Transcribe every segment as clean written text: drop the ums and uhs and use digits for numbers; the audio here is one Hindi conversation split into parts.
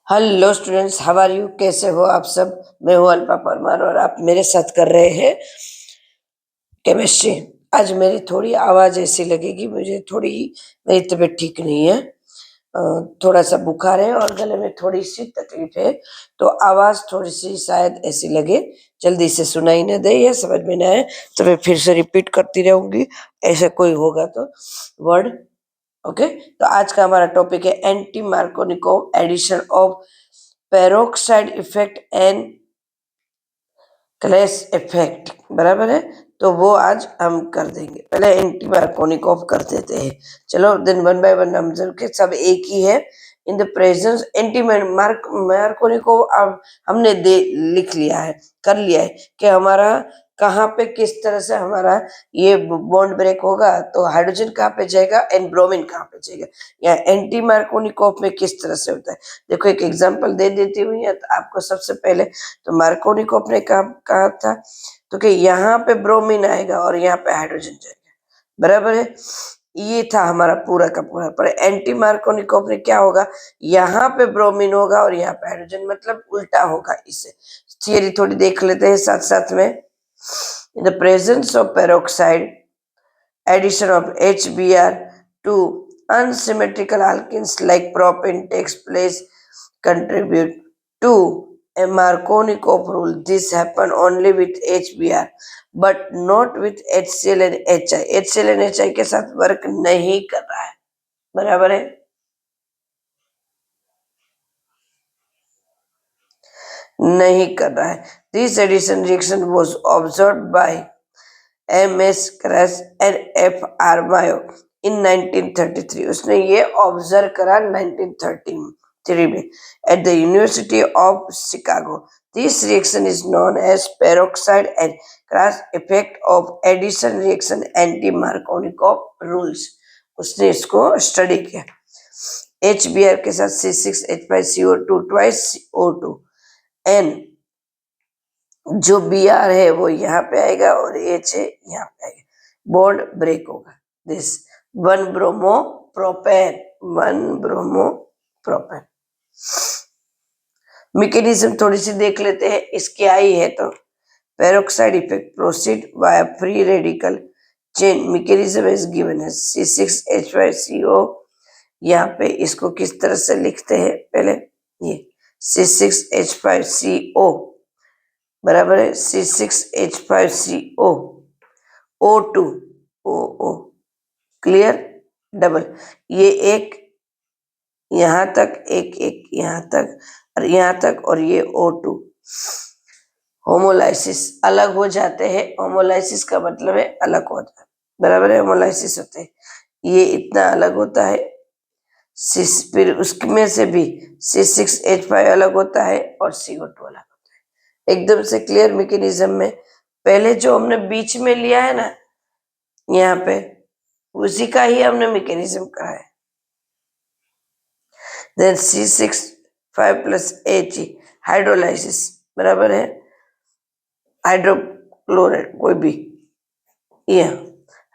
Hello students, how are you? कैसे हो आप सब? मैं हूँ अल्पा परमार और आप मेरे साथ कर रहे हैं केमिस्ट्री। आज मेरी थोड़ी आवाज़ ऐसी लगेगी, मुझे थोड़ी मेरी तबीयत ठीक नहीं है। थोड़ा सा बुखार है और गले में थोड़ी सी तकलीफ है, तो आवाज़ थोड़ी सी शायद ऐसी लगे, जल्दी से सुनाई न दे या समझ में ना आए तो मैं फिर से रिपीट करती रहूँगी। ऐसा कोई होगा तो वर्ड। ओके, तो आज का हमारा टॉपिक है anti Markovnikov addition of peroxide effect and Kharasch effect. बराबर है, तो वो आज हम कर देंगे। पहले एंटी मार्कोनिकोव कर देते हैं। चलो देन वन बाय वन हम के सब एक ही है। In the presence anti Markovnikov अब हमने दे लिख लिया है, कर लिया है कि हमारा कहाँ पे किस तरह से हमारा ये बॉन्ड ब्रेक होगा, तो हाइड्रोजन कहाँ पे जाएगा एंड ब्रोमीन कहाँ पे जाएगा, या एंटी मार्कोनिकोव में किस तरह से होता है। देखो एक एग्जांपल दे देती हुई है तो आपको सबसे पहले, तो मार्कोनिकोव ने कहा था तो कि यहाँ पे ब्रोमीन आएगा और यहाँ पे हाइड्रोजन जाएगा। बराबर है, ये था हमारा पूरा का पूरा। पर एंटी मार्कोनिकोव ने क्या होगा, यहाँ पे ब्रोमीन होगा और यहाँ पे हाइड्रोजन, मतलब उल्टा होगा। इसे थियरी थोड़ी देख लेते हैं साथ साथ में। In the presence of peroxide addition of HBr to unsymmetrical alkenes like propane takes place contribute to a Markovnikov rule. This happen only with HBr but not with HCl and HI. HCl and HI के साथ वर्क नहीं कर रहा है। बराबर है, नहीं कर रहा है। This addition reaction was observed by MS Crash and FR Mayo in 1933. उसने ये ऑब्जर्व करा 1933 में at the University of Chicago. This reaction is known as peroxide and Crash effect of addition reaction anti-Markovnikov rules. उसने इसको स्टडी किया। HBr के साथ C6H5CO2 twice CO2 N जो बी आर है वो यहाँ पे आएगा और एच है यहाँ पे आएगा, बॉन्ड ब्रेक होगा। This one bromo propane. Mechanism थोड़ी सी देख लेते हैं इसकी आई है। तो peroxide effect proceed via free radical chain. Mechanism is given है C6H5CO। यहाँ पे इसको किस तरह से लिखते हैं, पहले ये C6H5CO बराबर है C6H5CO O2 OO। Clear, double, ये एक यहाँ तक, एक यहाँ तक और यहाँ तक, और ये O2। होमोलाइसिस अलग हो जाते हैं। होमोलाइसिस का मतलब है अलग होता है। बराबर है, होमोलाइसिस होते हैं, ये इतना अलग होता है। फिर उसमें से भी C6H5 अलग होता है और CO2 अलग होता है। एकदम से क्लियर मैकेनिज्म में। पहले जो हमने बीच में लिया है ना यहाँ पे, उसी का ही हमने मैकेनिज्म कहा है। देन C6 5 + He हाइड्रोलाइसिस, बराबर है, हाइड्रोक्लोराइड कोई भी, यह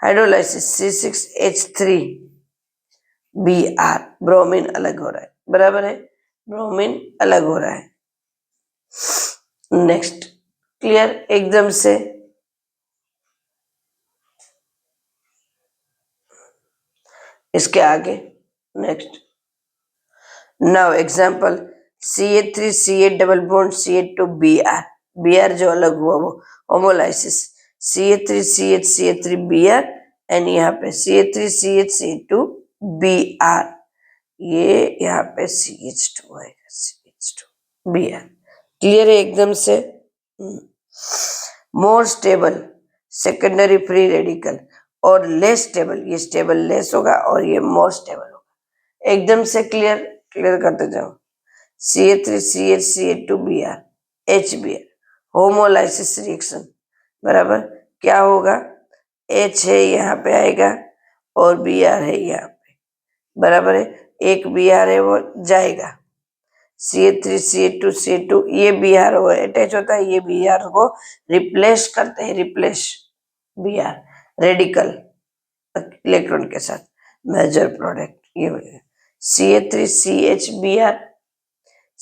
हाइड्रोलाइसिस C6H3Br, ब्रोमीन अलग हो रहा है। बराबर है, ब्रोमीन अलग हो रहा है। नेक्स्ट, क्लियर एकदम से। इसके आगे next, now example CH3CH double bond CH2Br। Br जो अलग हुआ वो होमोलाइसिस CH3CH3Br एंड यहाँ पे CH3CH2Br, ये यहाँ पे CH2 आएगा, CH2Br। क्लियर है एकदम से। More stable secondary free radical और लेस स्टेबल, ये स्टेबल लेस होगा और ये मोर स्टेबल होगा। एकदम से क्लियर करते जाओ। CH3CH2Br HBr होमोलाइसिस रिएक्शन, बराबर क्या होगा, H है यहाँ पे आएगा और Br है यहाँ पे, बराबर है, एक Br है वो जाएगा। CH3CH2 ये Br वो अटैच होता है, ये Br को रिप्लेस करते हैं, रिप्लेस Br रेडिकल इलेक्ट्रॉन के साथ, मेजर प्रोडक्ट ये CH3CHBr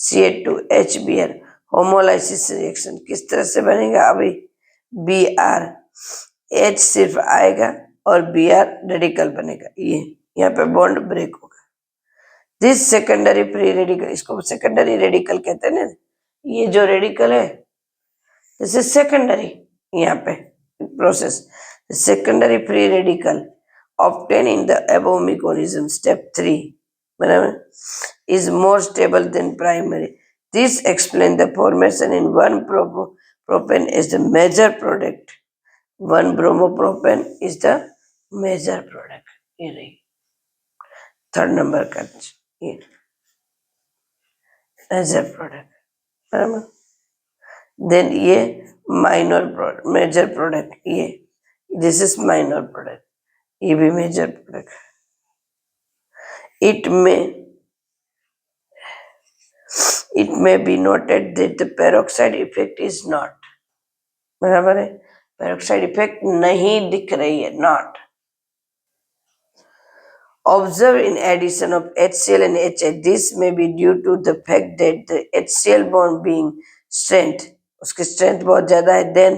CH2HBr होमोलाइसिस रिएक्शन किस तरह से बनेगा? अभी Br H सिर्फ आएगा और Br रेडिकल बनेगा, ये यहाँ पे बॉन्ड ब्रेक होगा। दिस सेकेंडरी फ्री रेडिकल, इसको सेकेंडरी रेडिकल कहते हैं ना, ये जो रेडिकल है दिस इज सेकेंडरी, यहाँ पे process secondary free radical obtained in the above mechanism step 3 बराबर is more stable than primary. This explains the formation in 1-propane is the major product, 1-bromopropane is the major product. ये रही थर्ड नंबर का, ये मेजर प्रोडक्ट बराबर। देन ये माइनर प्रोडक्ट, मेजर प्रोडक्ट, ये दिस इज माइनर प्रोडक्ट, ये भी major product. It may be noted that the peroxide effect is not, बराबर है, peroxide effect नहीं दिख रही है, not observed in addition of HCl and HI. This may be due to the fact that the HCl bond being strength, उसकी strength बहुत ज्यादा है, then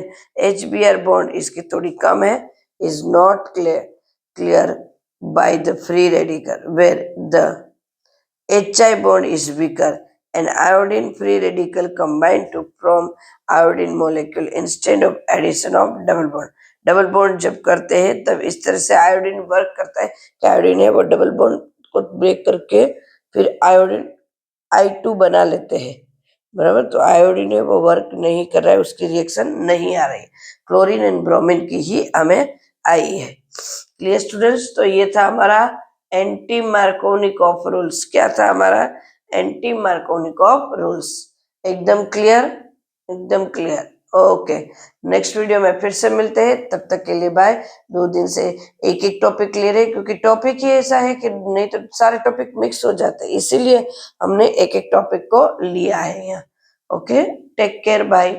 HBr bond इसकी थोड़ी कम है, is not clear by the free radical, where the HI bond is weaker and iodine free radical combined to form iodine molecule instead of addition of double bond. Double bond जब करते हैं तब इस तरह से आयोडीन वर्क करता है कि आयोडीन है वो डबल बॉन्ड को ब्रेक करके फिर आयोडीन I2 बना लेते हैं, बराबर। तो आयोडीन है वो वर्क नहीं कर रहा है, उसकी रिएक्शन नहीं आ रही, क्लोरीन एंड ब्रोमीन की ही हमें आई है। Clear students? तो ये था हमारा एंटी मार्कोनिकॉफ रूल्स। क्या था हमारा? Anti Markovnikov rules. एकदम क्लियर, एकदम क्लियर। ओके, नेक्स्ट वीडियो में फिर से मिलते हैं, तब तक के लिए बाय। 2 दिन से एक एक टॉपिक क्लियर है, क्योंकि टॉपिक ही ऐसा है कि नहीं तो सारे टॉपिक मिक्स हो जाते हैं, इसीलिए हमने एक एक टॉपिक को लिया है यहाँ। Okay, take care, bye.